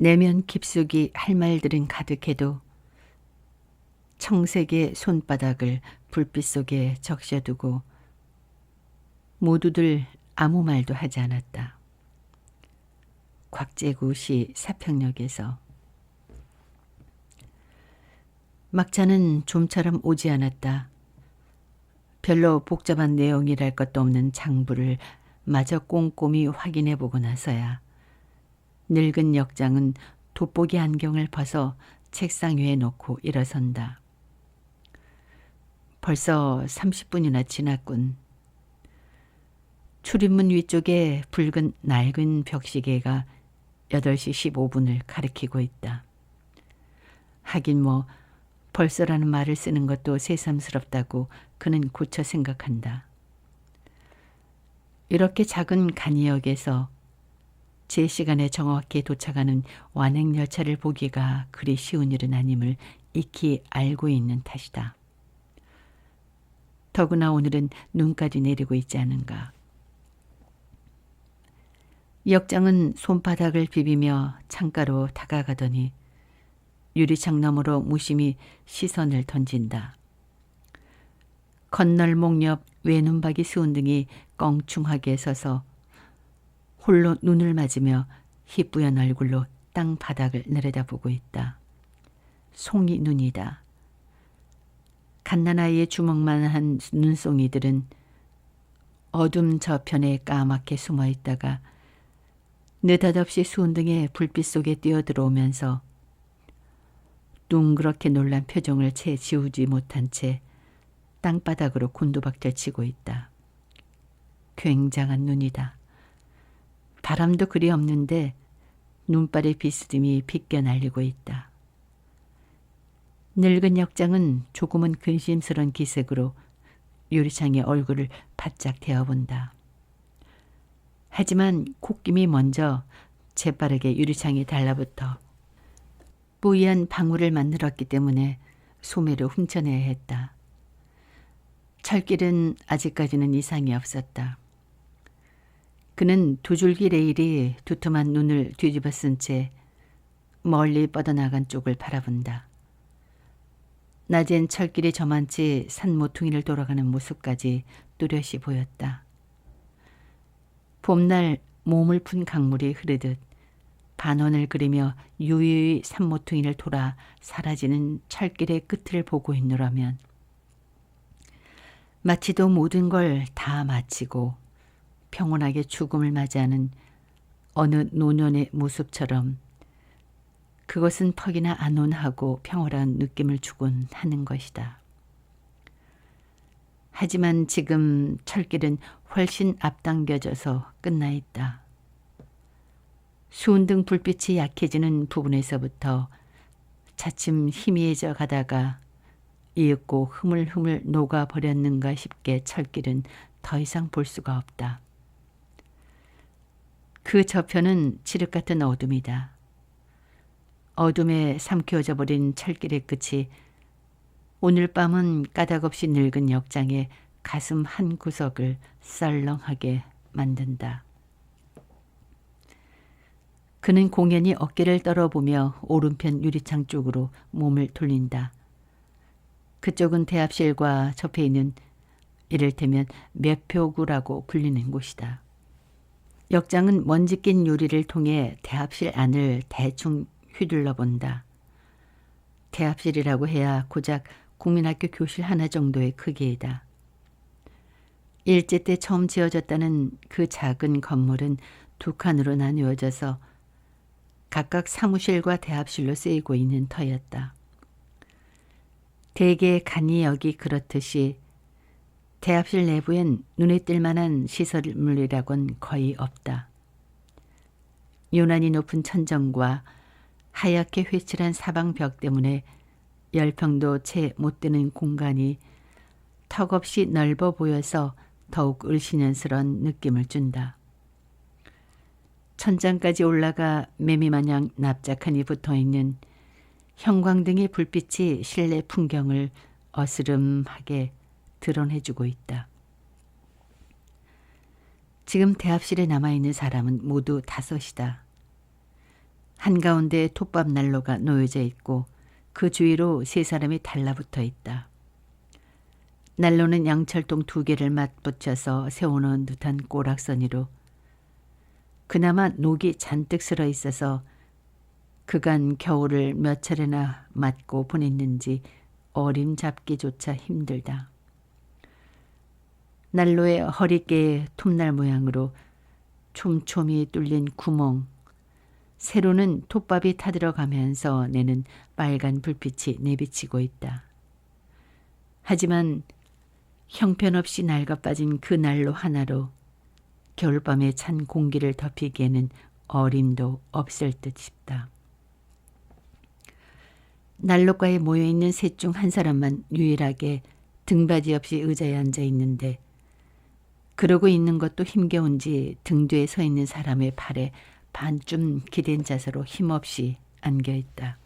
내면 깊숙이 할 말들은 가득해도 청색의 손바닥을 불빛 속에 적셔두고 모두들 아무 말도 하지 않았다. 곽재구시 사평역에서 막차는 좀처럼 오지 않았다. 별로 복잡한 내용이랄 것도 없는 장부를 마저 꼼꼼히 확인해 보고 나서야 늙은 역장은 돋보기 안경을 벗어 책상 위에 놓고 일어선다. 벌써 30분이나 지났군. 출입문 위쪽에 붉은 낡은 벽시계가 8시 15분을 가리키고 있다. 하긴 뭐 벌써라는 말을 쓰는 것도 새삼스럽다고 그는 고쳐 생각한다. 이렇게 작은 간이역에서 제 시간에 정확히 도착하는 완행열차를 보기가 그리 쉬운 일은 아님을 익히 알고 있는 탓이다. 더구나 오늘은 눈까지 내리고 있지 않은가. 역장은 손바닥을 비비며 창가로 다가가더니 유리창 너머로 무심히 시선을 던진다. 건널목 옆 외눈박이 수운등이 껑충하게 서서 홀로 눈을 맞으며 희뿌연 얼굴로 땅바닥을 내려다보고 있다. 송이 눈이다. 갓난아이의 주먹만한 눈송이들은 어둠 저편에 까맣게 숨어있다가 느닷없이 수운등의 불빛 속에 뛰어들어오면서 둥그렇게 놀란 표정을 채 지우지 못한 채 땅바닥으로 곤두박질치고 있다. 굉장한 눈이다. 바람도 그리 없는데 눈발의 비스듬히 빗겨 날리고 있다. 늙은 역장은 조금은 근심스런 기색으로 유리창에 얼굴을 바짝 대어본다. 하지만 콧김이 먼저 재빠르게 유리창에 달라붙어 뽀얀 방울을 만들었기 때문에 소매를 훔쳐내야 했다. 철길은 아직까지는 이상이 없었다. 그는 두 줄기 레일이 두툼한 눈을 뒤집어 쓴 채 멀리 뻗어나간 쪽을 바라본다. 낮엔 철길이 저만치 산 모퉁이를 돌아가는 모습까지 뚜렷이 보였다. 봄날 몸을 푼 강물이 흐르듯 반원을 그리며 유유히 산 모퉁이를 돌아 사라지는 철길의 끝을 보고 있노라면 마치도 모든 걸 다 마치고 평온하게 죽음을 맞이하는 어느 노년의 모습처럼 그것은 퍽이나 안온하고 평화로운 느낌을 주곤 하는 것이다. 하지만 지금 철길은 훨씬 앞당겨져서 끝나 있다. 수운등 불빛이 약해지는 부분에서부터 차츰 희미해져 가다가 이윽고 흐물흐물 녹아버렸는가 싶게 철길은 더 이상 볼 수가 없다. 그 저편은 칠흑 같은 어둠이다. 어둠에 삼켜져 버린 철길의 끝이 오늘 밤은 까닭없이 늙은 역장의 가슴 한 구석을 썰렁하게 만든다. 그는 공연히 어깨를 떨어보며 오른편 유리창 쪽으로 몸을 돌린다. 그쪽은 대합실과 접해 있는 이를테면 매표구라고 불리는 곳이다. 역장은 먼지 낀 유리를 통해 대합실 안을 대충 휘둘러 본다. 대합실이라고 해야 고작 국민학교 교실 하나 정도의 크기이다. 일제 때 처음 지어졌다는 그 작은 건물은 두 칸으로 나누어져서 각각 사무실과 대합실로 쓰이고 있는 터였다. 대개 간이역이 그렇듯이 대합실 내부엔 눈에 띌 만한 시설물이라곤 거의 없다. 유난히 높은 천정과 하얗게 회칠한 사방벽 때문에 10평도 채 못 되는 공간이 턱없이 넓어 보여서 더욱 을씨년스러운 느낌을 준다. 천장까지 올라가 매미마냥 납작하니 붙어있는 형광등의 불빛이 실내 풍경을 어스름하게 드러내주고 있다. 지금 대합실에 남아있는 사람은 모두 5이다. 한가운데 톱밥 난로가 놓여져 있고 그 주위로 세 사람이 달라붙어 있다. 난로는 양철통 2개를 맞붙여서 세워놓은 듯한 꼬락서니로 그나마 녹이 잔뜩 슬어 있어서 그간 겨울을 몇 차례나 맞고 보냈는지 어림 잡기조차 힘들다. 난로의 허리깨에 톱날 모양으로 촘촘히 뚫린 구멍, 세로는 톱밥이 타들어가면서 내는 빨간 불빛이 내비치고 있다. 하지만 형편없이 낡아빠진 그 난로 하나로 겨울밤에 찬 공기를 덮이기에는 어림도 없을 듯 싶다. 난로가에 모여있는 셋 중 한 사람만 유일하게 등받이 없이 의자에 앉아 있는데 그러고 있는 것도 힘겨운지 등 뒤에 서 있는 사람의 팔에 반쯤 기댄 자세로 힘없이 안겨있다.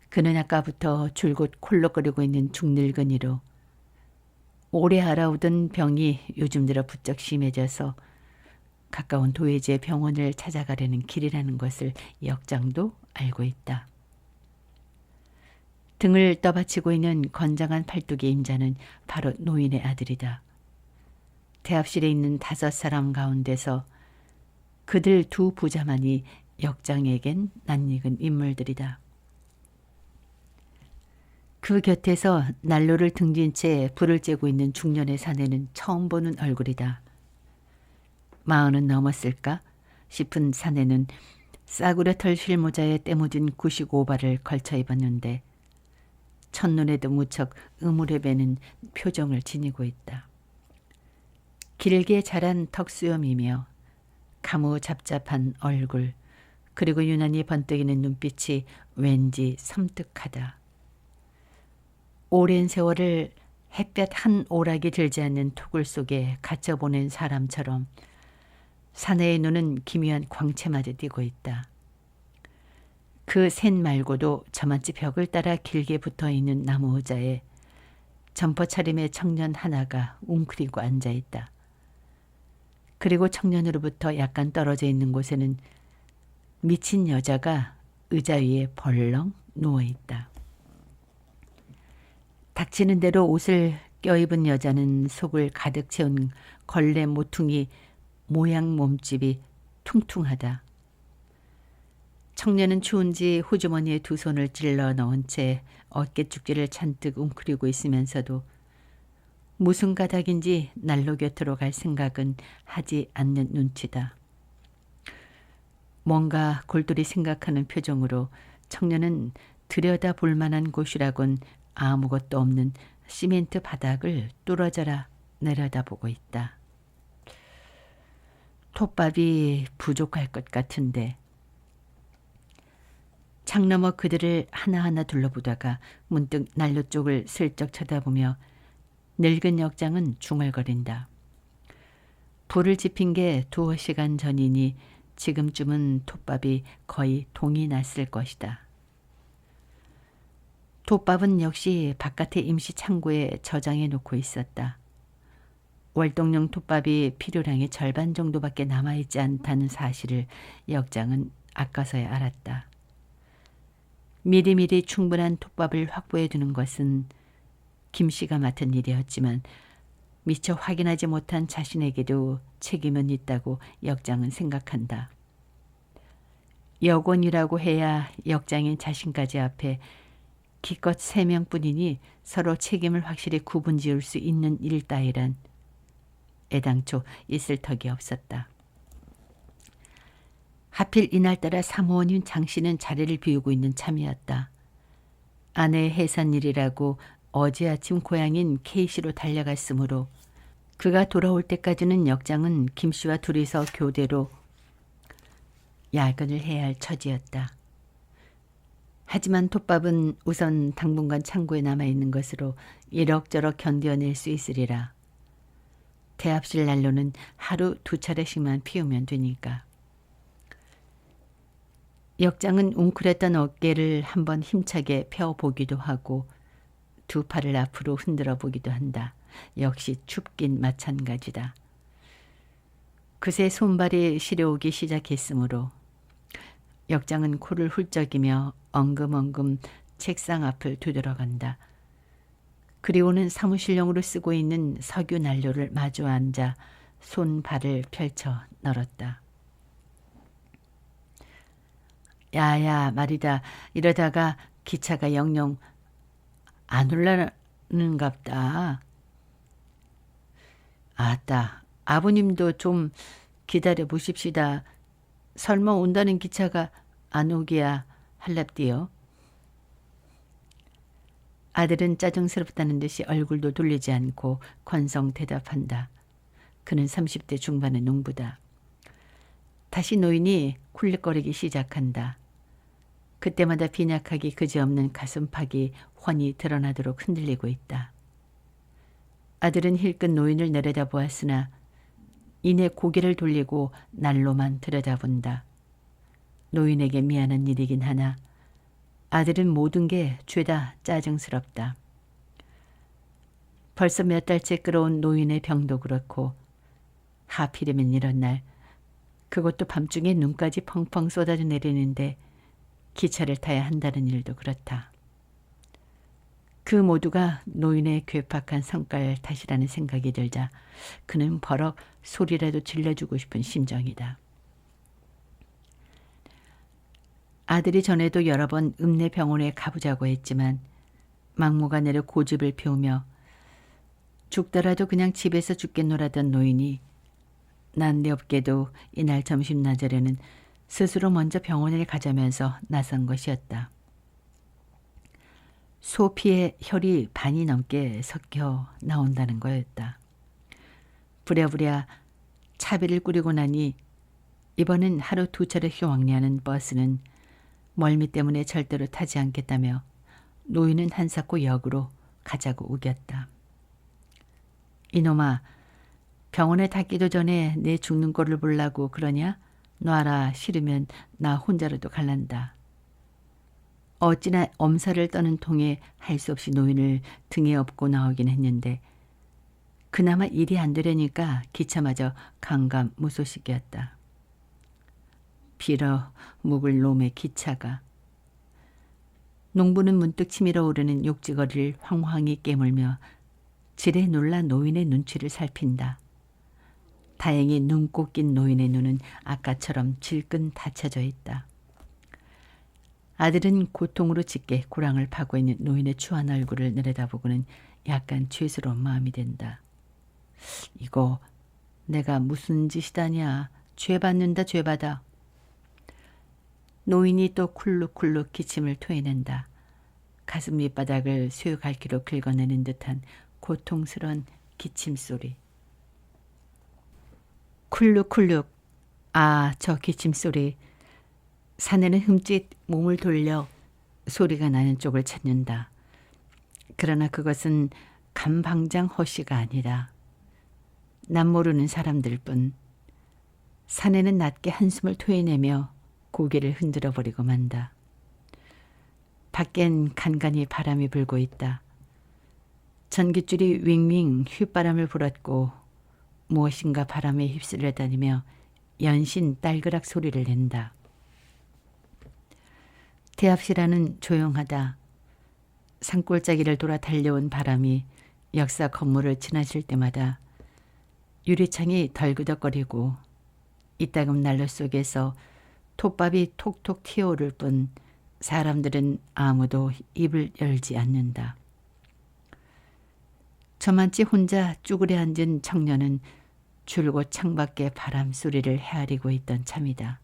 그는 아까부터 줄곧 콜록거리고 있는 중늙은이로 오래 알아오던 병이 요즘 들어 부쩍 심해져서 가까운 도회지의 병원을 찾아가려는 길이라는 것을 역장도 알고 있다. 등을 떠받치고 있는 건장한 팔뚝의 임자는 바로 노인의 아들이다. 대합실에 있는 5사람 가운데서 그들 2 부자만이 역장에겐 낯익은 인물들이다. 그 곁에서 난로를 등진 채 불을 쬐고 있는 중년의 사내는 처음 보는 얼굴이다. 40은 넘었을까 싶은 사내는 싸구려 털 실모자에 때묻은 95발을 걸쳐 입었는데 첫눈에도 무척 음울해 배는 표정을 지니고 있다. 길게 자란 턱수염이며 가무잡잡한 얼굴, 그리고 유난히 번뜩이는 눈빛이 왠지 섬뜩하다. 오랜 세월을 햇볕 한 오락이 들지 않는 토굴 속에 갇혀 보낸 사람처럼 사내의 눈은 기묘한 광채마저 띄고 있다. 그 셋 말고도 저만치 벽을 따라 길게 붙어있는 나무 의자에 점퍼 차림의 청년 하나가 웅크리고 앉아있다. 그리고 청년으로부터 약간 떨어져 있는 곳에는 미친 여자가 의자 위에 벌렁 누워있다. 닥치는 대로 옷을 껴입은 여자는 속을 가득 채운 걸레 모퉁이 모양 몸집이 퉁퉁하다. 청년은 추운지 호주머니에 2 손을 찔러 넣은 채 어깨축지를 잔뜩 웅크리고 있으면서도 무슨 가닥인지 난로 곁으로 갈 생각은 하지 않는 눈치다. 뭔가 골똘히 생각하는 표정으로 청년은 들여다볼 만한 곳이라곤 아무것도 없는 시멘트 바닥을 뚫어져라 내려다보고 있다. 톱밥이 부족할 것 같은데. 창 너머 그들을 하나하나 둘러보다가 문득 난로 쪽을 슬쩍 쳐다보며 늙은 역장은 중얼거린다. 불을 지핀 게 2시간 전이니 지금쯤은 톱밥이 거의 동이 났을 것이다. 톱밥은 역시 바깥의 임시 창고에 저장해 놓고 있었다. 월동용 톱밥이 필요량의 절반 정도밖에 남아있지 않다는 사실을 역장은 아까서야 알았다. 미리미리 충분한 톱밥을 확보해 두는 것은 김 씨가 맡은 일이었지만 미처 확인하지 못한 자신에게도 책임은 있다고 역장은 생각한다. 여권이라고 해야 역장인 자신까지 앞에 기껏 3명뿐이니 서로 책임을 확실히 구분지을 수 있는 일 따위란 애당초 있을 턱이 없었다. 하필 이날따라 사무원인 장 씨는 자리를 비우고 있는 참이었다. 아내의 해산일이라고 어제 아침 고향인 K시로 달려갔으므로 그가 돌아올 때까지는 역장은 김 씨와 둘이서 교대로 야근을 해야 할 처지였다. 하지만 톱밥은 우선 당분간 창고에 남아있는 것으로 이럭저럭 견뎌낼 수 있으리라. 대합실 난로는 하루 2차례씩만 피우면 되니까. 역장은 웅크렸던 어깨를 한번 힘차게 펴보기도 하고 2 팔을 앞으로 흔들어 보기도 한다. 역시 춥긴 마찬가지다. 그새 손발이 시려오기 시작했으므로 역장은 코를 훌쩍이며 엉금엉금 책상 앞을 되돌아간다. 그리고는 사무실용으로 쓰고 있는 석유 난로를 마주 앉아 손발을 펼쳐 널었다. 야야 말이다. 이러다가 기차가 영영 안 올라가는갑다. 아따 아버님도 좀 기다려 보십시다. 설마 온다는 기차가 안 오기야 할랍디요. 아들은 짜증스럽다는 듯이 얼굴도 돌리지 않고 건성 대답한다. 그는 30대 중반의 농부다. 다시 노인이 쿨릭거리기 시작한다. 그때마다 빈약하기 그지없는 가슴팍이 훤히 드러나도록 흔들리고 있다. 아들은 힐끗 노인을 내려다보았으나 이내 고개를 돌리고 난로만 들여다본다. 노인에게 미안한 일이긴 하나 아들은 모든 게 죄다 짜증스럽다. 벌써 몇 달째 끌어온 노인의 병도 그렇고 하필이면 이런 날 그것도 밤중에 눈까지 펑펑 쏟아져 내리는데 기차를 타야 한다는 일도 그렇다. 그 모두가 노인의 괴팍한 성깔 탓이라는 생각이 들자 그는 버럭 소리라도 질러주고 싶은 심정이다. 아들이 전에도 여러 번 읍내병원에 가보자고 했지만 막무가내로 고집을 피우며 죽더라도 그냥 집에서 죽겠노라던 노인이 난데없게도 이날 점심나절에는 스스로 먼저 병원에 가자면서 나선 것이었다. 소피의 혈이 반이 넘게 섞여 나온다는 거였다. 부랴부랴 차비를 꾸리고 나니 이번엔 하루 두 차례 휘황리하는 버스는 멀미 때문에 절대로 타지 않겠다며 노인은 한사코 역으로 가자고 우겼다. 이놈아, 병원에 닿기도 전에 내 죽는 꼴을 보려고 그러냐? 놔라, 싫으면 나 혼자라도 갈란다. 어찌나 엄살을 떠는 통에 할 수 없이 노인을 등에 업고 나오긴 했는데 그나마 일이 안 되려니까 기차마저 강감무소식이었다. 빌어 묵을 놈의 기차가. 농부는 문득 치밀어 오르는 욕지거리를 황황히 깨물며 지레 놀라 노인의 눈치를 살핀다. 다행히 눈꼭 낀 노인의 눈은 아까처럼 질끈 닫혀져 있다. 아들은 고통으로 짙게 고랑을 파고 있는 노인의 추한 얼굴을 내려다보고는 약간 죄스러운 마음이 든다. 이거 내가 무슨 짓이다냐. 죄 받는다 죄 받아. 노인이 또 쿨룩쿨룩 기침을 토해낸다. 가슴 밑바닥을 쇠갈기로 긁어내는 듯한 고통스러운 기침 소리. 쿨룩쿨룩. 아, 저 기침 소리. 사내는 흠칫 몸을 돌려 소리가 나는 쪽을 찾는다. 그러나 그것은 감방장 허씨가 아니라 남 모르는 사람들 뿐. 사내는 낮게 한숨을 토해내며 고개를 흔들어 버리고 만다. 밖엔 간간히 바람이 불고 있다. 전깃줄이 윙윙 휘바람을 불었고 무엇인가 바람에 휩쓸려 다니며 연신 딸그락 소리를 낸다. 대합실안은 조용하다. 산골짜기를 돌아 달려온 바람이 역사 건물을 지나칠 때마다 유리창이 덜그덕거리고 이따금 난로 속에서 톱밥이 톡톡 튀어오를 뿐 사람들은 아무도 입을 열지 않는다. 저만치 혼자 쭈그려 앉은 청년은 줄곧 창밖의 바람 소리를 헤아리고 있던 참이다.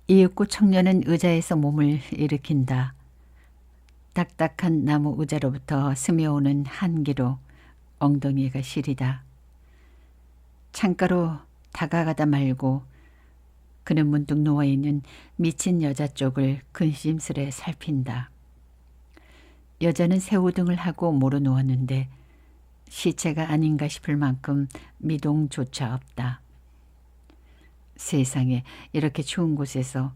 이윽고 청년은 의자에서 몸을 일으킨다. 딱딱한 나무 의자로부터 스며오는 한기로 엉덩이가 시리다. 창가로 다가가다 말고 그는 문득 누워있는 미친 여자 쪽을 근심스레 살핀다. 여자는 새우등을 하고 모로 누웠는데 시체가 아닌가 싶을 만큼 미동조차 없다. 세상에 이렇게 추운 곳에서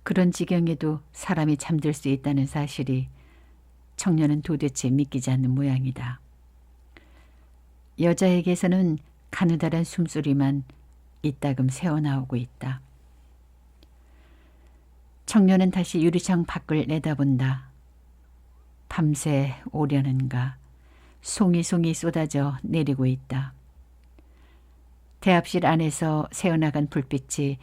그런 지경에도 사람이 잠들 수 있다는 사실이 청년은 도대체 믿기지 않는 모양이다. 여자에게서는 가느다란 숨소리만 이따금 새어나오고 있다. 청년은 다시 유리창 밖을 내다본다. 밤새 오려는가 송이송이 쏟아져 내리고 있다. 대합실 안에서 새어나간 불빛이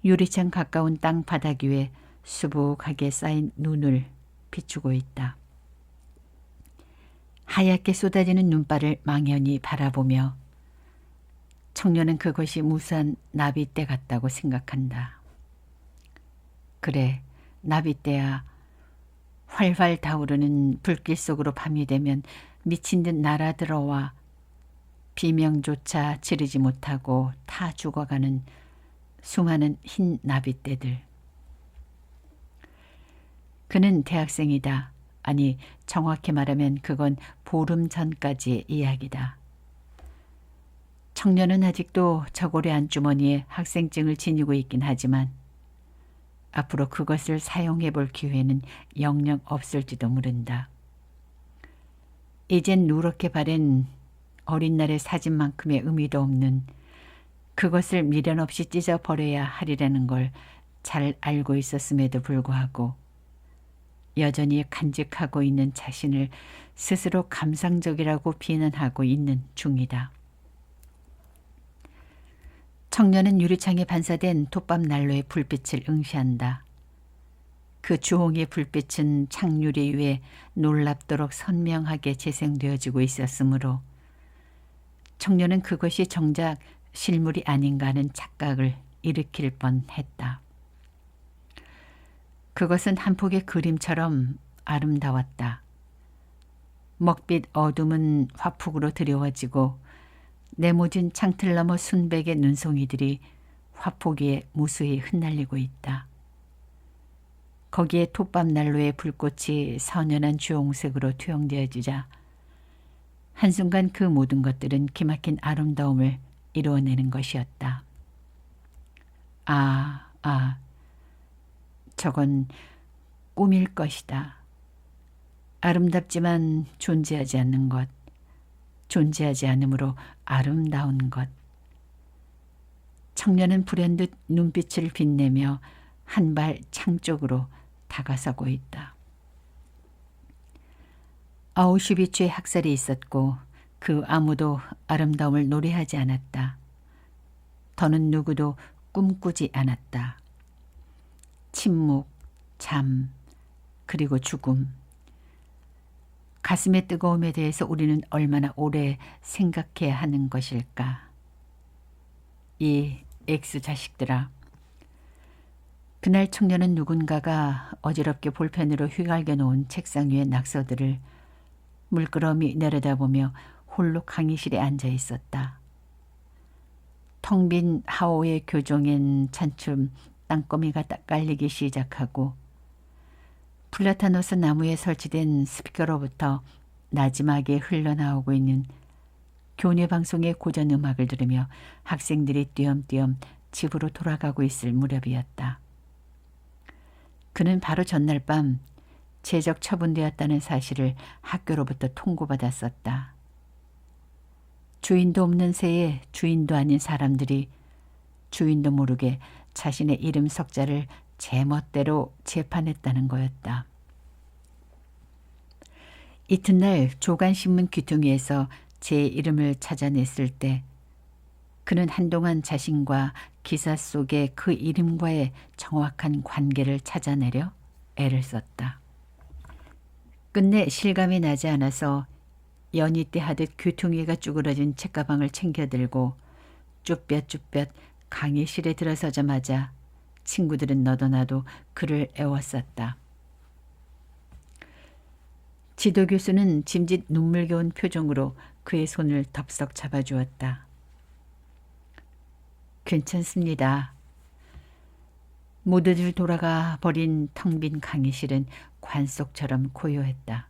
유리창 가까운 땅 바닥 위에 수북하게 쌓인 눈을 비추고 있다. 하얗게 쏟아지는 눈발을 망연히 바라보며 청년은 그것이 무수한 나비떼 같다고 생각한다. 그래, 나비떼야. 활활 타오르는 불길 속으로 밤이 되면 미친 듯 날아들어와 비명조차 지르지 못하고 타 죽어가는 수많은 흰 나비떼들. 그는 대학생이다. 아니, 정확히 말하면 그건 보름 전까지의 이야기다. 청년은 아직도 저고리 안주머니에 학생증을 지니고 있긴 하지만 앞으로 그것을 사용해 볼 기회는 영영 없을지도 모른다. 이젠 누렇게 바른 어린 날의 사진만큼의 의미도 없는 그것을 미련 없이 찢어버려야 하리라는 걸 잘 알고 있었음에도 불구하고 여전히 간직하고 있는 자신을 스스로 감상적이라고 비난하고 있는 중이다. 청년은 유리창에 반사된 톱밥 난로의 불빛을 응시한다. 그 주홍의 불빛은 창유리 위에 놀랍도록 선명하게 재생되어지고 있었으므로 청년은 그것이 정작 실물이 아닌가 하는 착각을 일으킬 뻔했다. 그것은 한 폭의 그림처럼 아름다웠다. 먹빛 어둠은 화폭으로 드리워지고 네모진 창틀 너머 순백의 눈송이들이 화폭 위에 무수히 흩날리고 있다. 거기에 톱밥 난로의 불꽃이 선연한 주홍색으로 투영되어지자 한순간 그 모든 것들은 기막힌 아름다움을 이루어내는 것이었다. 저건 꿈일 것이다. 아름답지만 존재하지 않는 것, 존재하지 않으므로 아름다운 것. 청년은 불현듯 눈빛을 빛내며 한 발 창 쪽으로 다가서고 있다. 아우슈비츠에 학살이 있었고 그 아무도 아름다움을 노래하지 않았다. 더는 누구도 꿈꾸지 않았다. 침묵, 잠, 그리고 죽음. 가슴의 뜨거움에 대해서 우리는 얼마나 오래 생각해야 하는 것일까. 이 엑스 자식들아. 그날 청년은 누군가가 어지럽게 볼펜으로 휘갈겨 놓은 책상 위의 낙서들을 물끄러미 내려다보며 홀로 강의실에 앉아 있었다. 텅 빈 하오의 교종엔 차츰 땅거미가 깔리기 시작하고 플라타노스 나무에 설치된 스피커로부터 나지막에 흘러나오고 있는 교내 방송의 고전 음악을 들으며 학생들이 띄엄띄엄 집으로 돌아가고 있을 무렵이었다. 그는 바로 전날 밤 제적 처분되었다는 사실을 학교로부터 통고받았었다. 주인도 없는 새에 주인도 아닌 사람들이 주인도 모르게 자신의 이름 석자를 제멋대로 재판했다는 거였다. 이튿날 조간신문 귀퉁이에서 제 이름을 찾아냈을 때 그는 한동안 자신과 기사 속의 그 이름과의 정확한 관계를 찾아내려 애를 썼다. 끝내 실감이 나지 않아서 연희 때 하듯 귀퉁이가 쭈그러진 책가방을 챙겨들고 쭈뼛쭈뼛 강의실에 들어서자마자 친구들은 너도 나도 그를 애워쌌다. 지도 교수는 짐짓 눈물겨운 표정으로 그의 손을 덥석 잡아주었다. 괜찮습니다. 모두들 돌아가 버린 텅 빈 강의실은 관속처럼 고요했다.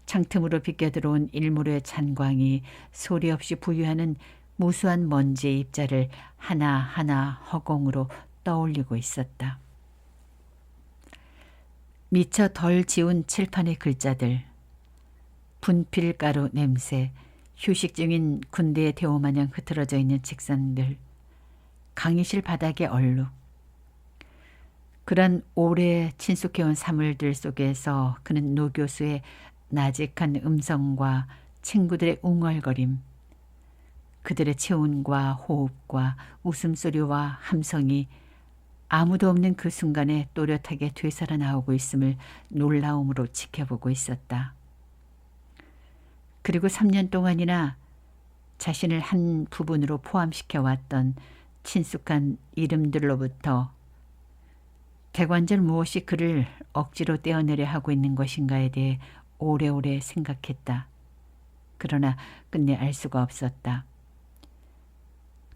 창틈으로 비껴들어온 일몰의 잔광이 소리 없이 부유하는 무수한 먼지의 입자를 하나하나 허공으로 떠올리고 있었다. 미처 덜 지운 칠판의 글자들, 분필가루 냄새, 휴식 중인 군대의 대호마냥 흐트러져 있는 책상들, 강의실 바닥의 얼룩. 그런 오래 친숙해온 사물들 속에서 그는 노 교수의 나직한 음성과 친구들의 웅얼거림, 그들의 체온과 호흡과 웃음소리와 함성이 아무도 없는 그 순간에 또렷하게 되살아나오고 있음을 놀라움으로 지켜보고 있었다. 그리고 3년 동안이나 자신을 한 부분으로 포함시켜 왔던 친숙한 이름들로부터 대관절 무엇이 그를 억지로 떼어내려 하고 있는 것인가에 대해 오래오래 생각했다. 그러나 끝내 알 수가 없었다.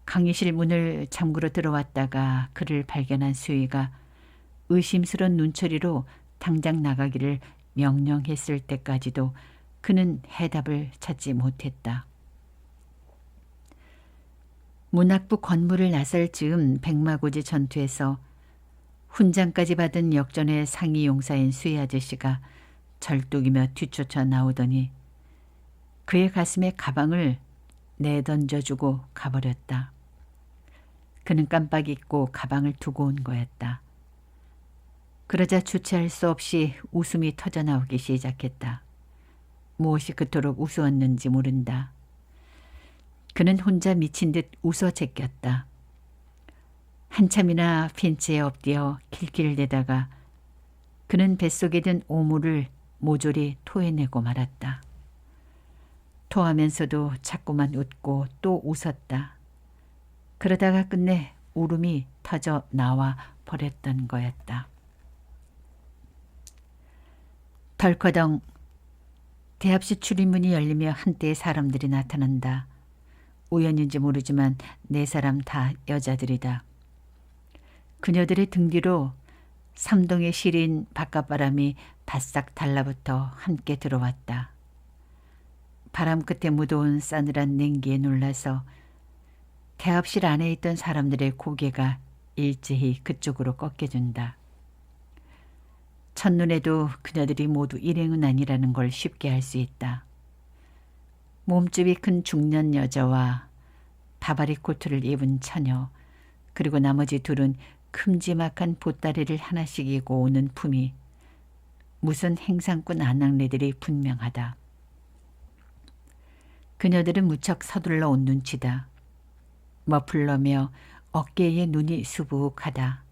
강의실 문을 잠그러 들어왔다가 그를 발견한 수희가 의심스러운 눈초리로 당장 나가기를 명령했을 때까지도 그는 해답을 찾지 못했다. 문학부 건물을 나설 즈음 백마고지 전투에서 훈장까지 받은 역전의 상위 용사인 수희 아저씨가 절뚝이며 뒤쫓아 나오더니 그의 가슴에 가방을 내던져주고 가버렸다. 그는 깜빡 잊고 가방을 두고 온 거였다. 그러자 주체할 수 없이 웃음이 터져나오기 시작했다. 무엇이 그토록 우스웠는지 모른다. 그는 혼자 미친 듯 웃어 제꼈다. 한참이나 빈치에 엎드려 킬킬대다가 그는 뱃속에 든 오물을 모조리 토해내고 말았다. 토하면서도 자꾸만 웃고 또 웃었다. 그러다가 끝내 울음이 터져 나와 버렸던 거였다. 덜커덩 대합실 출입문이 열리며 한때의 사람들이 나타난다. 우연인지 모르지만 4사람 다 여자들이다. 그녀들의 등 뒤로 삼동의 시린 바깥바람이 바싹 달라붙어 함께 들어왔다. 바람 끝에 묻어온 싸늘한 냉기에 놀라서 대합실 안에 있던 사람들의 고개가 일제히 그쪽으로 꺾여준다. 첫눈에도 그녀들이 모두 일행은 아니라는 걸 쉽게 알 수 있다. 몸집이 큰 중년 여자와 바바리 코트를 입은 처녀, 그리고 나머지 둘은 큼지막한 보따리를 하나씩 이고 오는 품이 무슨 행상꾼 아낙네들이 분명하다. 그녀들은 무척 서둘러 온 눈치다. 머플러며 어깨에 눈이 수북하다.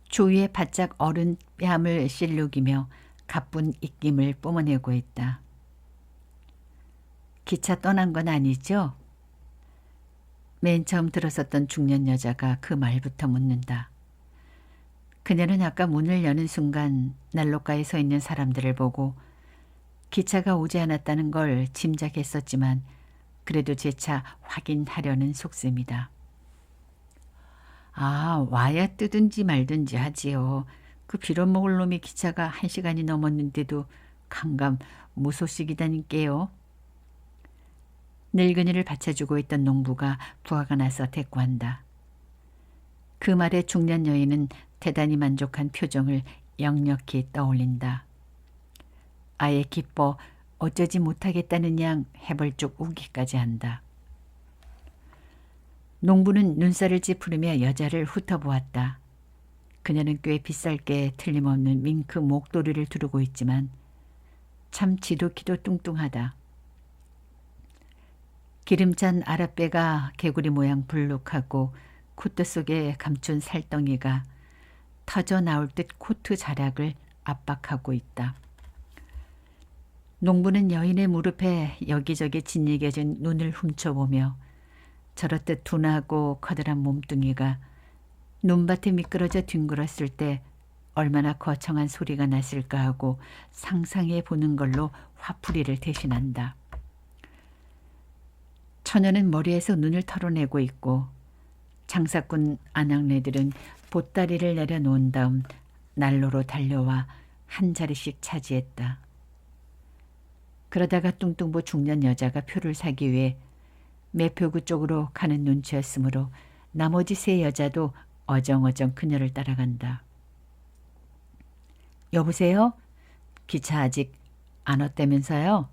조위에 바짝 어른 뺨을 실룩이며 가쁜 입김을 뿜어내고 있다. 기차 떠난 건 아니죠? 맨 처음 들어섰던 중년 여자가 그 말부터 묻는다. 그녀는 아까 문을 여는 순간 난로가에 서 있는 사람들을 보고 기차가 오지 않았다는 걸 짐작했었지만 그래도 재차 확인하려는 속셈이다. 아, 와야 뜨든지 말든지 하지요. 그 빌어먹을 놈의 기차가 1시간이 넘었는데도 강감 무소식이다니까요. 늙은이를 받쳐주고 있던 농부가 부하가 나서 대꾸한다. 그 말에 중년 여인은 대단히 만족한 표정을 역력히 떠올린다. 아예 기뻐 어쩌지 못하겠다는 양 해벌쭉 우기까지 한다. 농부는 눈살을 찌푸리며 여자를 훑어보았다. 그녀는 꽤 비쌀게 틀림없는 밍크 목도리를 두르고 있지만 참 지도키도 뚱뚱하다. 기름찬 아랫배가 개구리 모양 불룩하고 코트 속에 감춘 살덩이가 터져 나올 듯 코트 자락을 압박하고 있다. 농부는 여인의 무릎에 여기저기 짓이겨진 눈을 훔쳐보며 저렇듯 둔하고 커다란 몸뚱이가 눈밭에 미끄러져 뒹굴었을 때 얼마나 거청한 소리가 났을까 하고 상상해 보는 걸로 화풀이를 대신한다. 처녀는 머리에서 눈을 털어내고 있고 장사꾼 아낙네들은 보따리를 내려놓은 다음 난로로 달려와 한 자리씩 차지했다. 그러다가 뚱뚱보 중년 여자가 표를 사기 위해 매표구 쪽으로 가는 눈치였으므로 나머지 3 여자도 어정어정 그녀를 따라간다. 여보세요? 기차 아직 안 왔다면서요?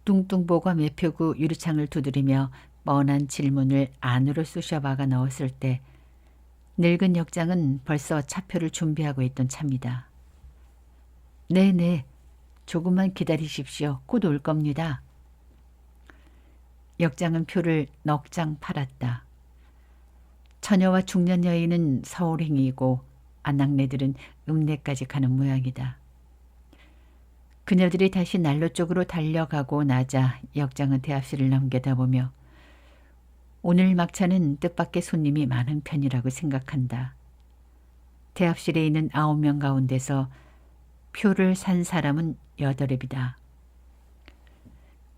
뚱뚱보가 매표구 유리창을 두드리며 뻔한 질문을 안으로 쑤셔박아 넣었을 때 늙은 역장은 벌써 차표를 준비하고 있던 참이다. 네네, 조금만 기다리십시오. 곧 올 겁니다. 역장은 표를 넉 장 팔았다. 처녀와 중년 여인은 서울행이고 아낙네들은 읍내까지 가는 모양이다. 그녀들이 다시 난로 쪽으로 달려가고 나자 역장은 대합실을 넘겨다보며 오늘 막차는 뜻밖의 손님이 많은 편이라고 생각한다. 대합실에 있는 9명 가운데서 표를 산 사람은 8앱이다.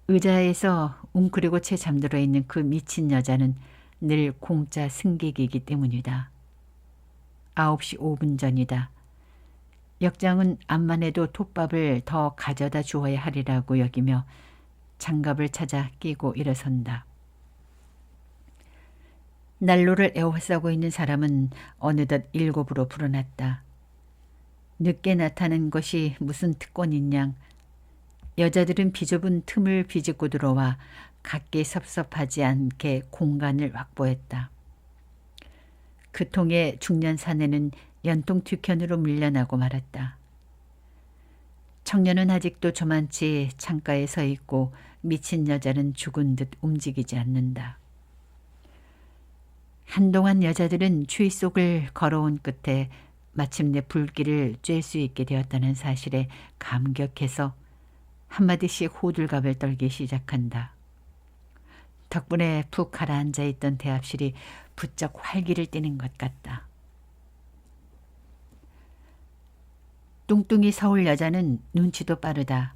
의자에서 웅크리고 채 잠들어 있는 그 미친 여자는 늘 공짜 승객이기 때문이다. 9시 5분 전이다. 역장은 암만 해도 톱밥을 더 가져다 주어야 하리라고 여기며 장갑을 찾아 끼고 일어선다. 난로를 에워싸고 있는 사람은 어느덧 7으로 불어났다. 늦게 나타난 것이 무슨 특권인 양 여자들은 비좁은 틈을 비집고 들어와 각기 섭섭하지 않게 공간을 확보했다. 그 통에 중년 사내는 연통 뒤편으로 밀려나고 말았다. 청년은 아직도 저만치 창가에 서 있고 미친 여자는 죽은 듯 움직이지 않는다. 한동안 여자들은 추위 속을 걸어온 끝에 마침내 불길을 쬐 수 있게 되었다는 사실에 감격해서 한마디씩 호들갑을 떨기 시작한다. 덕분에 푹 가라앉아 있던 대합실이 부쩍 활기를 띠는 것 같다. 뚱뚱이 서울 여자는 눈치도 빠르다.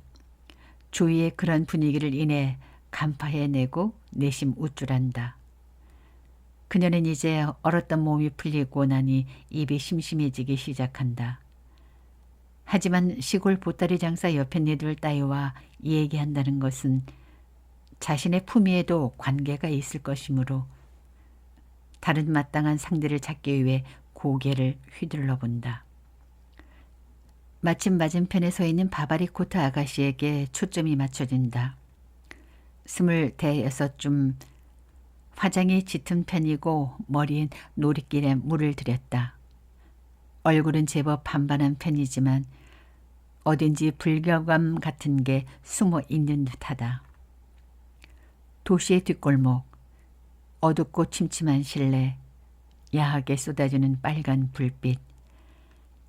조이의 그런 분위기를 인해 간파해내고 내심 우쭐한다. 그녀는 이제 얼었던 몸이 풀리고 나니 입이 심심해지기 시작한다. 하지만 시골 보따리 장사 여편네들 따위와 얘기한다는 것은 자신의 품위에도 관계가 있을 것이므로 다른 마땅한 상대를 찾기 위해 고개를 휘둘러 본다. 마침 맞은편에 서 있는 바바리 코트 아가씨에게 초점이 맞춰진다. 26쯤 화장이 짙은 편이고 머리엔 노릿길에 물을 들였다. 얼굴은 제법 반반한 편이지만 어딘지 불결감 같은 게 숨어 있는 듯하다. 도시의 뒷골목, 어둡고 침침한 실내, 야하게 쏟아지는 빨간 불빛,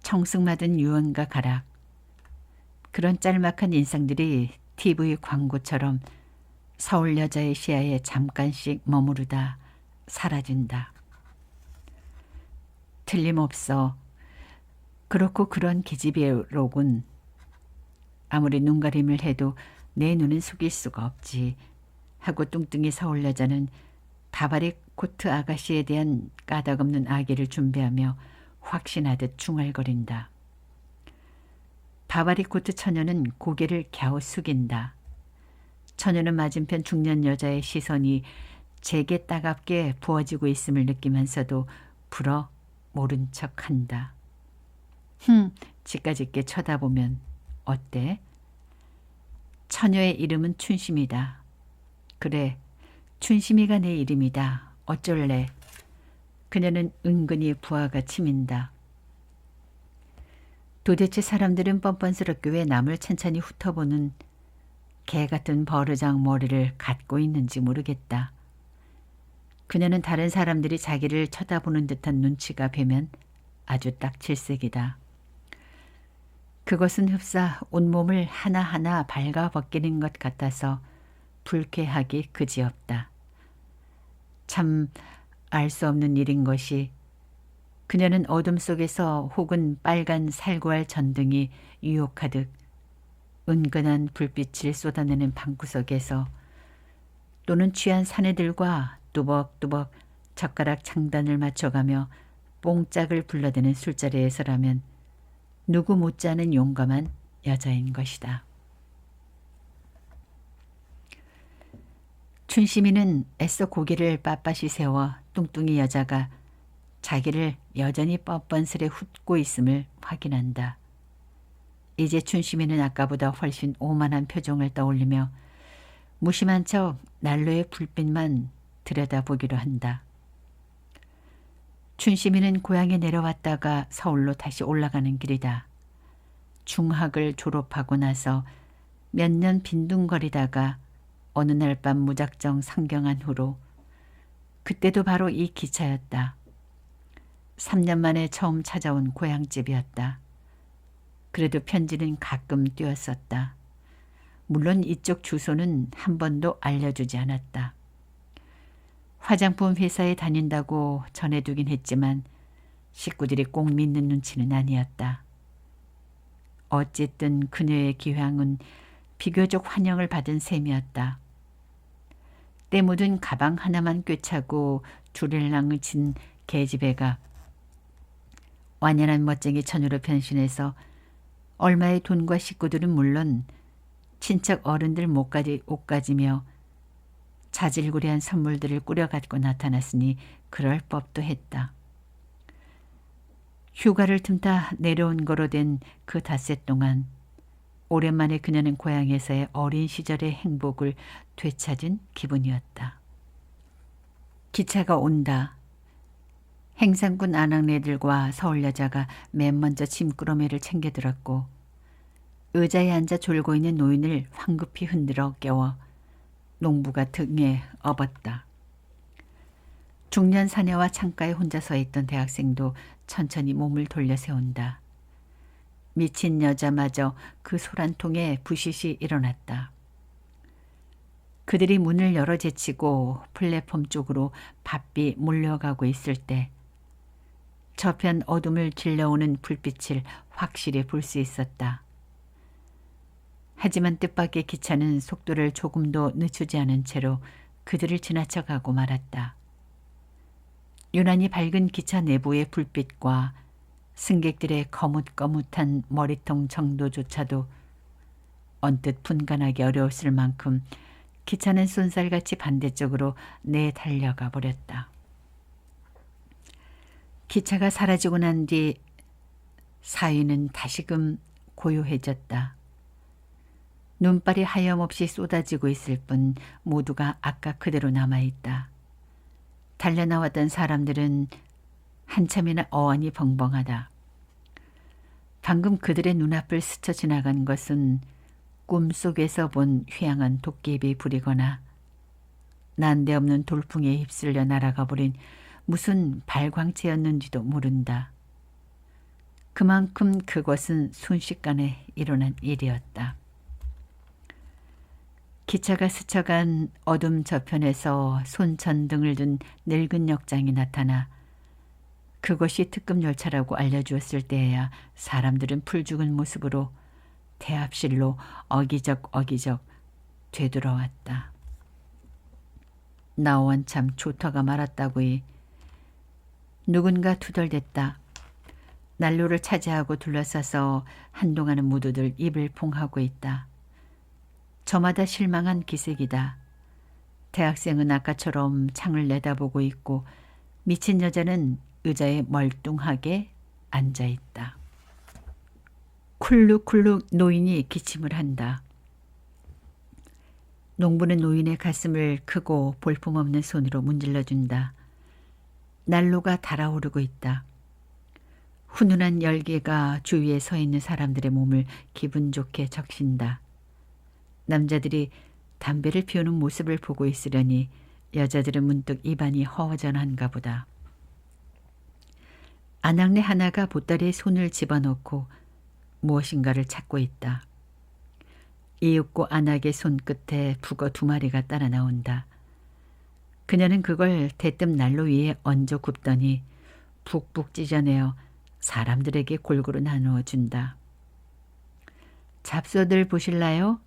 청승맞은 유언과 가락, 그런 짤막한 인상들이 TV 광고처럼 서울 여자의 시야에 잠깐씩 머무르다 사라진다. 틀림없어. 그렇고 그런 기집애로군. 아무리 눈가림을 해도 내 눈은 속일 수가 없지 하고 뚱뚱이 서울 여자는 바바리 코트 아가씨에 대한 까닭없는 아기를 준비하며 확신하듯 중얼거린다. 바바리 코트 처녀는 고개를 갸우 숙인다. 처녀는 맞은편 중년 여자의 시선이 제게 따갑게 부어지고 있음을 느끼면서도 불어 모른 척한다. 지까짓게 쳐다보면 어때? 처녀의 이름은 춘심이다. 그래, 춘심이가 내 이름이다. 어쩔래? 그녀는 은근히 부하가 치민다. 도대체 사람들은 뻔뻔스럽게 왜 남을 찬찬히 훑어보는 개 같은 버르장 머리를 갖고 있는지 모르겠다. 그녀는 다른 사람들이 자기를 쳐다보는 듯한 눈치가 배면 아주 딱 질색이다. 그것은 흡사 온몸을 하나하나 발가 벗기는 것 같아서 불쾌하기 그지없다. 참 알 수 없는 일인 것이 그녀는 어둠 속에서 혹은 빨간 살구알 전등이 유혹하듯 은근한 불빛을 쏟아내는 방구석에서 또는 취한 사내들과 뚜벅뚜벅 젓가락 창단을 맞춰가며 뽕짝을 불러대는 술자리에서라면 누구 못지않은 용감한 여자인 것이다. 춘심이는 애써 고개를 빳빳이 세워 뚱뚱이 여자가 자기를 여전히 뻔뻔스레 훑고 있음을 확인한다. 이제 춘심이는 아까보다 훨씬 오만한 표정을 떠올리며 무심한 척 난로의 불빛만 들여다보기로 한다. 춘심이는 고향에 내려왔다가 서울로 다시 올라가는 길이다. 중학을 졸업하고 나서 몇 년 빈둥거리다가 어느 날 밤 무작정 상경한 후로 그때도 바로 이 기차였다. 3년 만에 처음 찾아온 고향집이었다. 그래도 편지는 가끔 띄웠었다. 물론 이쪽 주소는 한 번도 알려주지 않았다. 화장품 회사에 다닌다고 전해두긴 했지만 식구들이 꼭 믿는 눈치는 아니었다. 어쨌든 그녀의 기황은 비교적 환영을 받은 셈이었다. 때 묻은 가방 하나만 꿰차고 주렐랑을 친 계집애가 완연한 멋쟁이 처녀로 변신해서 얼마의 돈과 식구들은 물론 친척 어른들 목까지 옷가지며 자질구레한 선물들을 꾸려가지고 나타났으니 그럴 법도 했다. 휴가를 틈타 내려온 거로 된 그 닷새 동안 오랜만에 그녀는 고향에서의 어린 시절의 행복을 되찾은 기분이었다. 기차가 온다. 행상군 아낙네들과 서울 여자가 맨 먼저 짐꾸러미를 챙겨들었고 의자에 앉아 졸고 있는 노인을 황급히 흔들어 깨워 농부가 등에 업었다. 중년 사내와 창가에 혼자 서 있던 대학생도 천천히 몸을 돌려 세운다. 미친 여자마저 그 소란통에 부시시 일어났다. 그들이 문을 열어 제치고 플랫폼 쪽으로 바삐 몰려가고 있을 때 저편 어둠을 질러오는 불빛을 확실히 볼 수 있었다. 하지만 뜻밖의 기차는 속도를 조금도 늦추지 않은 채로 그들을 지나쳐가고 말았다. 유난히 밝은 기차 내부의 불빛과 승객들의 거뭇거뭇한 머리통 정도조차도 언뜻 분간하기 어려웠을 만큼 기차는 쏜살같이 반대쪽으로 내달려가 버렸다. 기차가 사라지고 난 뒤 사위는 다시금 고요해졌다. 눈발이 하염없이 쏟아지고 있을 뿐 모두가 아까 그대로 남아있다. 달려나왔던 사람들은 한참이나 어안이 벙벙하다. 방금 그들의 눈앞을 스쳐 지나간 것은 꿈속에서 본 휘황한 도깨비 불이거나 난데없는 돌풍에 휩쓸려 날아가 버린 무슨 발광체였는지도 모른다. 그만큼 그것은 순식간에 일어난 일이었다. 기차가 스쳐간 어둠 저편에서 손전등을 든 늙은 역장이 나타나 그것이 특급 열차라고 알려주었을 때에야 사람들은 풀죽은 모습으로 대합실로 어기적 되돌아왔다. 나원 참 좋다가 말았다고이. 누군가 투덜댔다. 난로를 차지하고 둘러싸서 한동안은 모두들 입을 봉하고 있다. 저마다 실망한 기색이다. 대학생은 아까처럼 창을 내다보고 있고 미친 여자는 의자에 멀뚱하게 앉아있다. 쿨룩쿨룩 노인이 기침을 한다. 농부는 노인의 가슴을 크고 볼품없는 손으로 문질러준다. 난로가 달아오르고 있다. 훈훈한 열기가 주위에 서 있는 사람들의 몸을 기분 좋게 적신다. 남자들이 담배를 피우는 모습을 보고 있으려니 여자들은 문득 입안이 허전한가 보다. 아낙네 하나가 보따리에 손을 집어넣고 무엇인가를 찾고 있다. 이윽고 아낙의 손끝에 북어 2마리가 따라 나온다. 그녀는 그걸 대뜸 난로 위에 얹어 굽더니 푹푹 찢어내어 사람들에게 골고루 나누어 준다. 잡숴들 보실라요?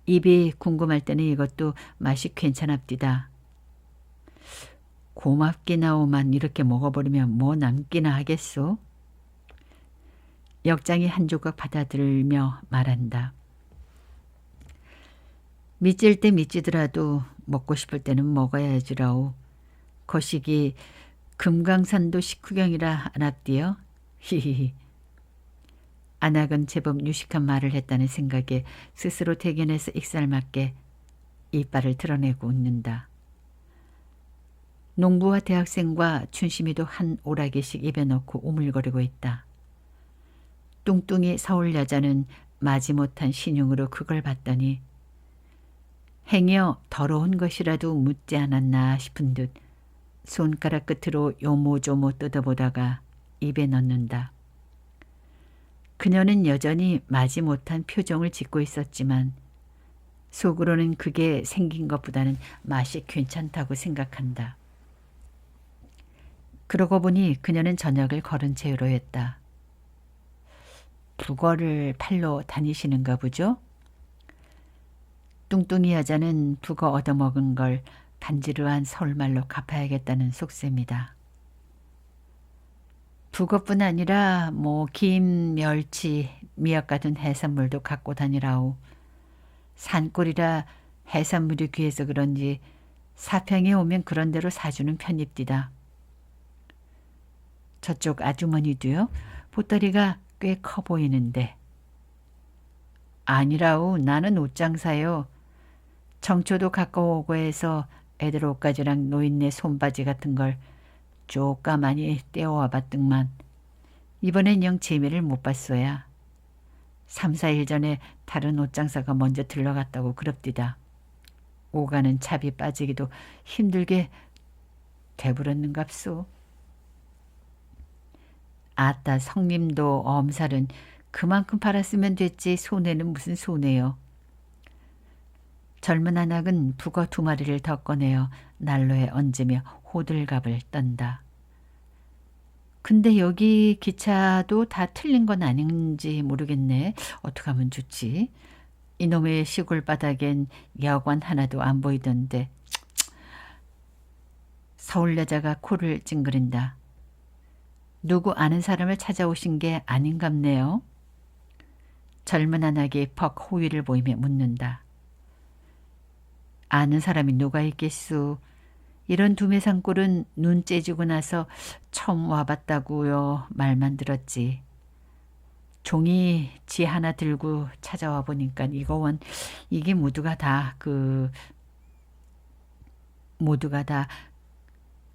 입이 궁금할 때는 이것도 맛이 괜찮합디다. 고맙기나오만 이렇게 먹어버리면 뭐 남기나 하겠소? 역장이 한 조각 받아들며 말한다. 미칠 때 미치더라도 먹고 싶을 때는 먹어야지라오. 거시기 금강산도 식후경이라 안압디요. 히히히. 안악은 제법 유식한 말을 했다는 생각에 스스로 대견해서 익살맞게 이빨을 드러내고 웃는다. 농부와 대학생과 춘심이도 한 오라기씩 입에 넣고 우물거리고 있다. 뚱뚱이 서울 여자는 마지못한 신용으로 그걸 봤더니 행여 더러운 것이라도 묻지 않았나 싶은 듯 손가락 끝으로 요모조모 뜯어보다가 입에 넣는다. 그녀는 여전히 마지못한 표정을 짓고 있었지만 속으로는 그게 생긴 것보다는 맛이 괜찮다고 생각한다. 그러고 보니 그녀는 저녁을 걸은 채로 했다. 북어를 팔러 다니시는가 보죠? 뚱뚱이 여자는 북어 얻어먹은 걸 반지르한 서울말로 갚아야겠다는 속셈이다. 북어뿐 아니라 김, 멸치, 미역 같은 해산물도 갖고 다니라오. 산골이라 해산물이 귀해서 그런지 사평에 오면 그런 대로 사주는 편입디다. 저쪽 아주머니도요? 보따리가 꽤 커 보이는데. 아니라오. 나는 옷장사요. 정초도 가까워오고 해서 애들 옷가지랑 노인네 손바지 같은 걸 쪼까마니 떼어와 봤더만 이번엔 영 재미를 못 봤어야. 3, 4일 전에 다른 옷장사가 먼저 들러갔다고 그럽디다. 오가는 차비 빠지기도 힘들게 되부렸는갑소. 아따 성님도 엄살은 그만큼 팔았으면 됐지 손해는 무슨 손해요. 젊은 한학은 북어 2마리를 더 꺼내어 난로에 얹으며 호들갑을 떤다. 근데 여기 기차도 다 틀린 건 아닌지 모르겠네. 어떡하면 좋지? 이놈의 시골 바닥엔 여관 하나도 안 보이던데. 서울 여자가 코를 찡그린다. 누구 아는 사람을 찾아오신 게 아닌갑네요. 젊은 한학이 퍽 호의를 보이며 묻는다. 아는 사람이 누가 있겠수. 이런 두매산골은 눈 째지고 나서 처음 와봤다고요. 말만 들었지. 종이 지 하나 들고 찾아와 보니까 이게 모두가 다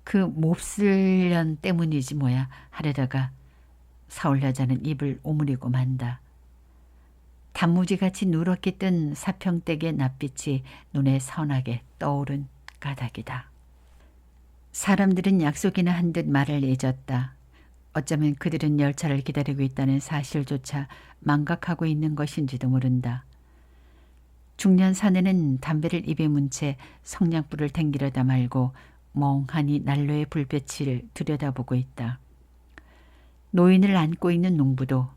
그 몹쓸년 때문이지 뭐야 하려다가 서울 여자는 입을 오므리고 만다. 단무지같이 누렇게 뜬 사평댁의 낯빛이 눈에 선하게 떠오른 까닭이다. 사람들은 약속이나 한 듯 말을 잊었다. 어쩌면 그들은 열차를 기다리고 있다는 사실조차 망각하고 있는 것인지도 모른다. 중년 사내는 담배를 입에 문 채 성냥불을 댕기려다 말고 멍하니 난로의 불빛을 들여다보고 있다. 노인을 안고 있는 농부도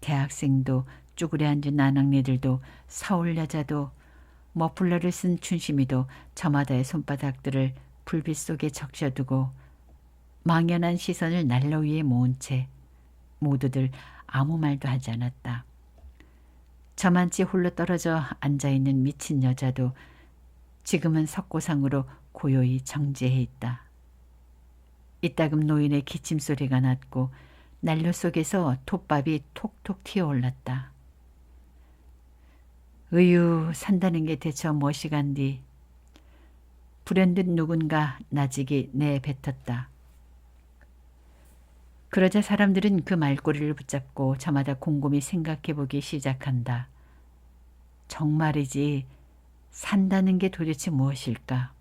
대학생도 쭈그려 앉은 나낙네들도 서울 여자도 머플러를 쓴 춘심이도 저마다의 손바닥들을 불빛 속에 적셔두고 망연한 시선을 난로 위에 모은 채 모두들 아무 말도 하지 않았다. 저만치 홀로 떨어져 앉아있는 미친 여자도 지금은 석고상으로 고요히 정지해 있다. 이따금 노인의 기침소리가 났고 난로 속에서 톱밥이 톡톡 튀어올랐다. 의유 산다는 게 대체 무엇이간디. 불현듯 누군가 나직이 내뱉었다. 그러자 사람들은 그 말꼬리를 붙잡고 저마다 곰곰이 생각해보기 시작한다. 정말이지 산다는 게 도대체 무엇일까?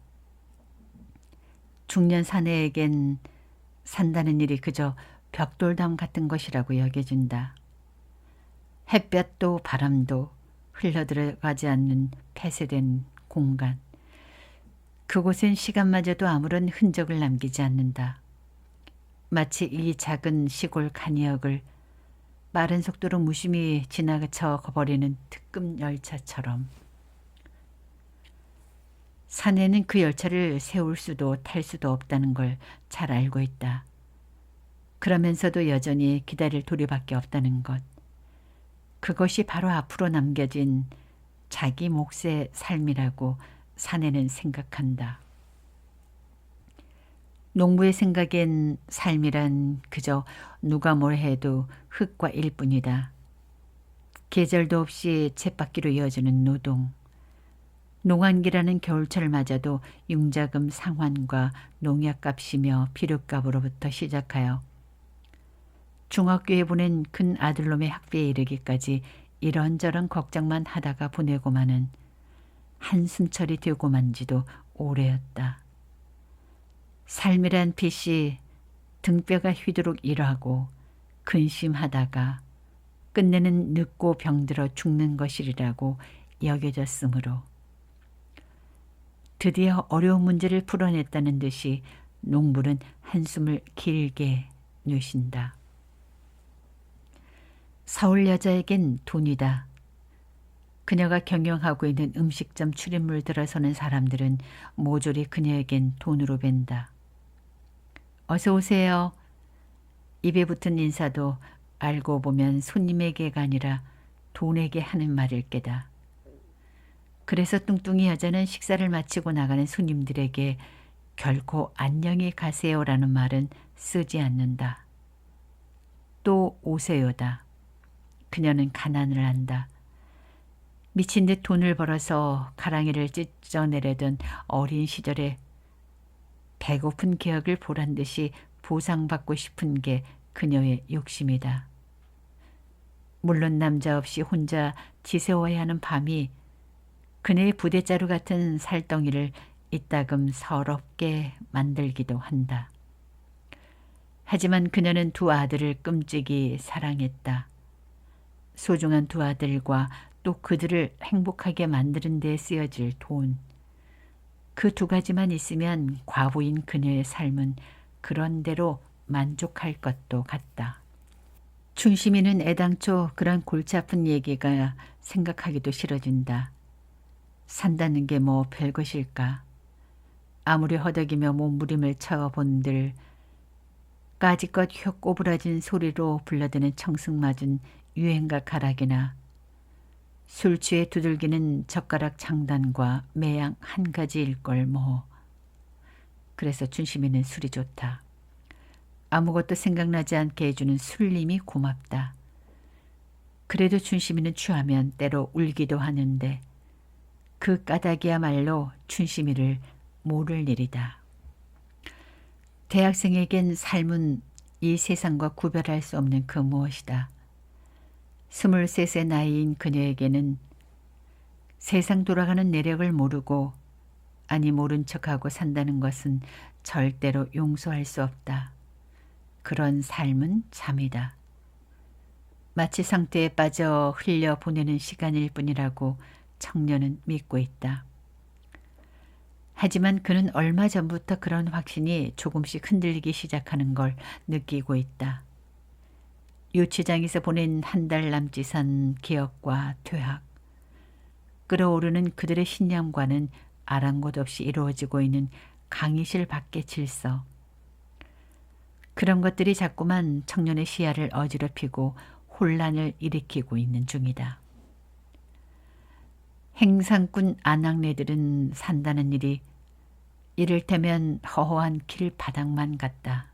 중년 사내에겐 산다는 일이 그저 벽돌담 같은 것이라고 여겨진다. 햇볕도 바람도 흘러들어가지 않는 폐쇄된 공간. 그곳엔 시간마저도 아무런 흔적을 남기지 않는다. 마치 이 작은 시골 간이역을 빠른 속도로 무심히 지나쳐 버리는 특급 열차처럼. 사내는 그 열차를 세울 수도 탈 수도 없다는 걸 잘 알고 있다. 그러면서도 여전히 기다릴 도리밖에 없다는 것. 그것이 바로 앞으로 남겨진 자기 몫의 삶이라고 사내는 생각한다. 농부의 생각엔 삶이란 그저 누가 뭘 해도 흙과 일뿐이다. 계절도 없이 쳇바퀴로 이어지는 노동. 농한기라는 겨울철을 맞아도 융자금 상환과 농약값이며 비료값으로부터 시작하여 중학교에 보낸 큰 아들놈의 학비에 이르기까지 이런저런 걱정만 하다가 보내고만은 한숨철이 되고만 지도 오래였다. 삶이란 빛이 등뼈가 휘도록 일하고 근심하다가 끝내는 늙고 병들어 죽는 것이리라고 여겨졌으므로 드디어 어려운 문제를 풀어냈다는 듯이 농부는 한숨을 길게 누신다. 서울 여자에겐 돈이다. 그녀가 경영하고 있는 음식점 출입물 들어서는 사람들은 모조리 그녀에겐 돈으로 벤다. 어서 오세요. 입에 붙은 인사도 알고 보면 손님에게가 아니라 돈에게 하는 말일 게다. 그래서 뚱뚱이 여자는 식사를 마치고 나가는 손님들에게 결코 안녕히 가세요라는 말은 쓰지 않는다. 또 오세요다. 그녀는 가난을 한다. 미친 듯 돈을 벌어서 가랑이를 찢어내려던 어린 시절에 배고픈 기억을 보란 듯이 보상받고 싶은 게 그녀의 욕심이다. 물론 남자 없이 혼자 지새워야 하는 밤이 그녀의 부대자루 같은 살덩이를 이따금 서럽게 만들기도 한다. 하지만 그녀는 두 아들을 끔찍이 사랑했다. 소중한 두 아들과 또 그들을 행복하게 만드는 데 쓰여질 돈. 그 두 가지만 있으면 과부인 그녀의 삶은 그런대로 만족할 것도 같다. 춘심이는 애당초 그런 골치 아픈 얘기가 생각하기도 싫어진다. 산다는 게 뭐 별것일까. 아무리 허덕이며 몸부림을 쳐본들 까짓것 혀 꼬부라진 소리로 불러드는 청승맞은 유행가 가락이나 술 취해 두들기는 젓가락 장단과 매양 한 가지일 걸 뭐. 그래서 춘심이는 술이 좋다. 아무것도 생각나지 않게 해주는 술님이 고맙다. 그래도 춘심이는 취하면 때로 울기도 하는데 그 까닭이야말로 춘심이를 모를 일이다. 대학생에겐 삶은 이 세상과 구별할 수 없는 그 무엇이다. 23세 나이인 그녀에게는 세상 돌아가는 내력을 모르고 아니 모른 척하고 산다는 것은 절대로 용서할 수 없다. 그런 삶은 잠이다. 마치 상태에 빠져 흘려 보내는 시간일 뿐이라고 청년은 믿고 있다. 하지만 그는 얼마 전부터 그런 확신이 조금씩 흔들리기 시작하는 걸 느끼고 있다. 유치장에서 보낸 한 달 남짓한 기억과 퇴학, 끓어오르는 그들의 신념과는 아랑곳 없이 이루어지고 있는 강의실 밖의 질서. 그런 것들이 자꾸만 청년의 시야를 어지럽히고 혼란을 일으키고 있는 중이다. 행상꾼 아낙네들은 산다는 일이 이를테면 허허한 길바닥만 같다.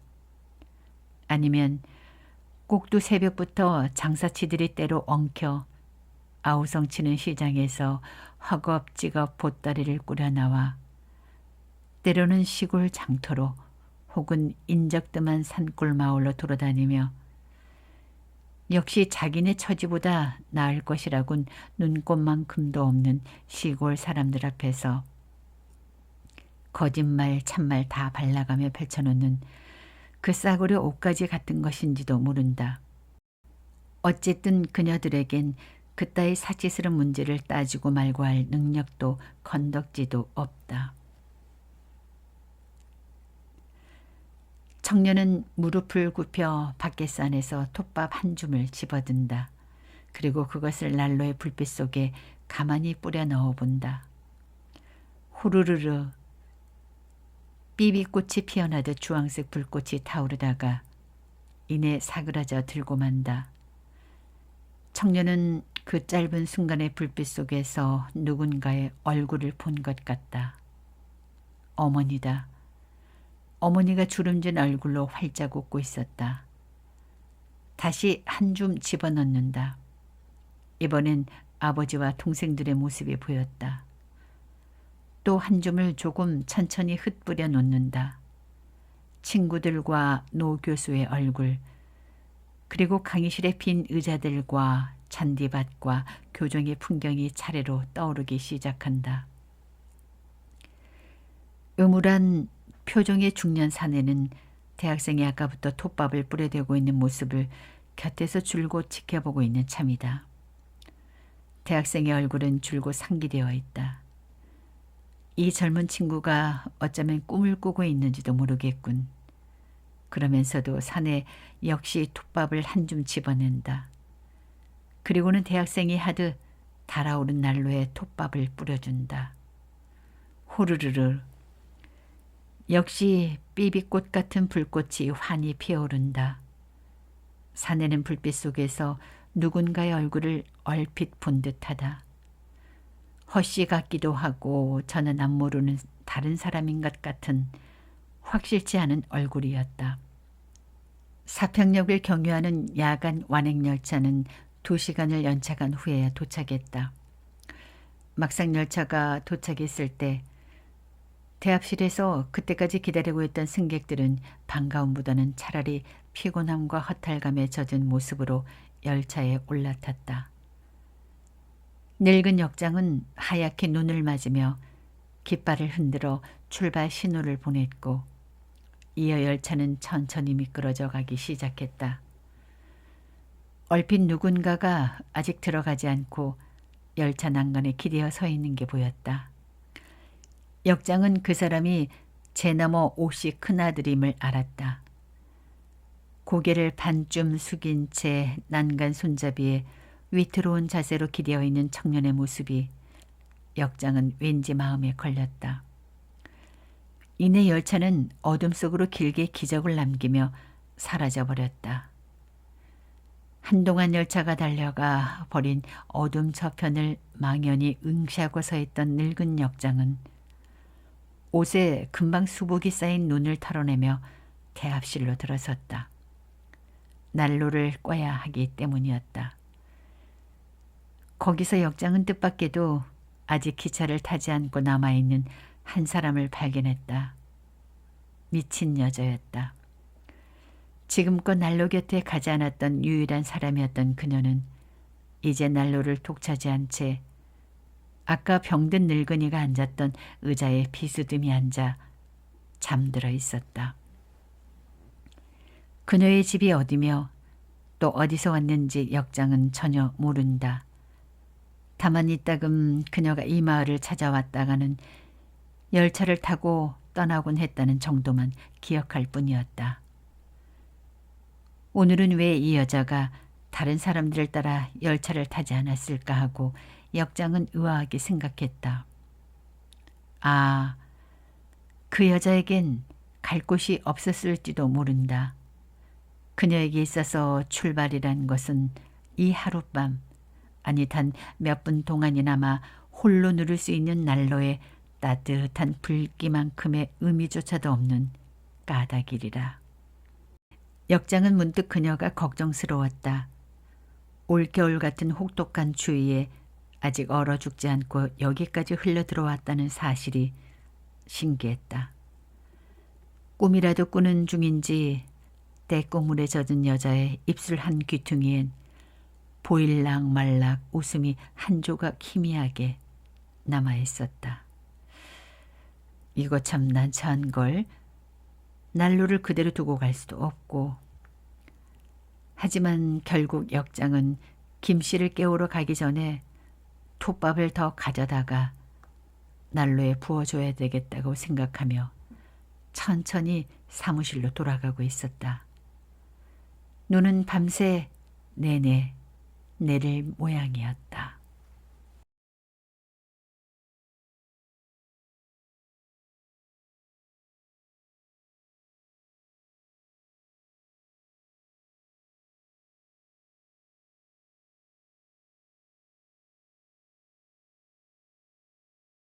아니면 꼭두 새벽부터 장사치들이 때로 엉켜 아우성치는 시장에서 허겁지겁 보따리를 꾸려 나와 때로는 시골 장터로 혹은 인적뜸한 산골 마을로 돌아다니며 역시 자기네 처지보다 나을 것이라곤 눈꼽만큼도 없는 시골 사람들 앞에서 거짓말 참말 다 발라가며 펼쳐놓는 그 싸구려 옷가지 같은 것인지도 모른다. 어쨌든 그녀들에겐 그따위 사치스러운 문제를 따지고 말고 할 능력도 건덕지도 없다. 청년은 무릎을 굽혀 밖에서 톱밥 한 줌을 집어든다. 그리고 그것을 난로의 불빛 속에 가만히 뿌려 넣어본다. 후루루르 삐비꽃이 피어나듯 주황색 불꽃이 타오르다가 이내 사그라져 들고 만다. 청년은 그 짧은 순간의 불빛 속에서 누군가의 얼굴을 본 것 같다. 어머니다. 어머니가 주름진 얼굴로 활짝 웃고 있었다. 다시 한 줌 집어넣는다. 이번엔 아버지와 동생들의 모습이 보였다. 또 한 줌을 조금 천천히 흩뿌려 놓는다. 친구들과 노 교수의 얼굴, 그리고 강의실의 빈 의자들과 잔디밭과 교정의 풍경이 차례로 떠오르기 시작한다. 음울한 표정의 중년 사내는 대학생이 아까부터 톱밥을 뿌려대고 있는 모습을 곁에서 줄곧 지켜보고 있는 참이다. 대학생의 얼굴은 줄곧 상기되어 있다. 이 젊은 친구가 어쩌면 꿈을 꾸고 있는지도 모르겠군. 그러면서도 사내 역시 톱밥을 한 줌 집어낸다. 그리고는 대학생이 하듯 달아오른 난로에 톱밥을 뿌려준다. 호르르르. 역시 삐비꽃 같은 불꽃이 환히 피어오른다. 사내는 불빛 속에서 누군가의 얼굴을 얼핏 본 듯하다. 허씨 같기도 하고 저는 안 모르는 다른 사람인 것 같은 확실치 않은 얼굴이었다. 사평역을 경유하는 야간 완행열차는 2시간을 연착한 후에야 도착했다. 막상 열차가 도착했을 때 대합실에서 그때까지 기다리고 있던 승객들은 반가움보다는 차라리 피곤함과 허탈감에 젖은 모습으로 열차에 올라탔다. 늙은 역장은 하얗게 눈을 맞으며 깃발을 흔들어 출발 신호를 보냈고 이어 열차는 천천히 미끄러져 가기 시작했다. 얼핏 누군가가 아직 들어가지 않고 열차 난간에 기대어 서 있는 게 보였다. 역장은 그 사람이 제 너머 50 큰아들임을 알았다. 고개를 반쯤 숙인 채 난간 손잡이에 위태로운 자세로 기대어 있는 청년의 모습이 역장은 왠지 마음에 걸렸다. 이내 열차는 어둠 속으로 길게 기적을 남기며 사라져버렸다. 한동안 열차가 달려가 버린 어둠 저편을 망연히 응시하고 서 있던 늙은 역장은 옷에 금방 수복이 쌓인 눈을 털어내며 대합실로 들어섰다. 난로를 꺼야 하기 때문이었다. 거기서 역장은 뜻밖에도 아직 기차를 타지 않고 남아있는 한 사람을 발견했다. 미친 여자였다. 지금껏 난로 곁에 가지 않았던 유일한 사람이었던 그녀는 이제 난로를 독차지한 채 아까 병든 늙은이가 앉았던 의자에 비스듬히 앉아 잠들어 있었다. 그녀의 집이 어디며 또 어디서 왔는지 역장은 전혀 모른다. 다만 이따금 그녀가 이 마을을 찾아왔다가는 열차를 타고 떠나곤 했다는 정도만 기억할 뿐이었다. 오늘은 왜 이 여자가 다른 사람들을 따라 열차를 타지 않았을까 하고 역장은 의아하게 생각했다. 아, 그 여자에겐 갈 곳이 없었을지도 모른다. 그녀에게 있어서 출발이란 것은 이 하룻밤, 아니 단 몇 분 동안이나마 홀로 누릴 수 있는 난로의 따뜻한 불기만큼의 의미조차도 없는 까닭이리라. 역장은 문득 그녀가 걱정스러웠다. 올겨울 같은 혹독한 추위에 아직 얼어 죽지 않고 여기까지 흘러 들어왔다는 사실이 신기했다. 꿈이라도 꾸는 중인지 떼국물에 젖은 여자의 입술 한 귀퉁이엔 보일락 말락 웃음이 한 조각 희미하게 남아있었다. 이거 참 난처한 걸. 난로를 그대로 두고 갈 수도 없고. 하지만 결국 역장은 김씨를 깨우러 가기 전에 톱밥을 더 가져다가 난로에 부어줘야 되겠다고 생각하며 천천히 사무실로 돌아가고 있었다. 눈은 밤새 내내 내릴 모양이었다.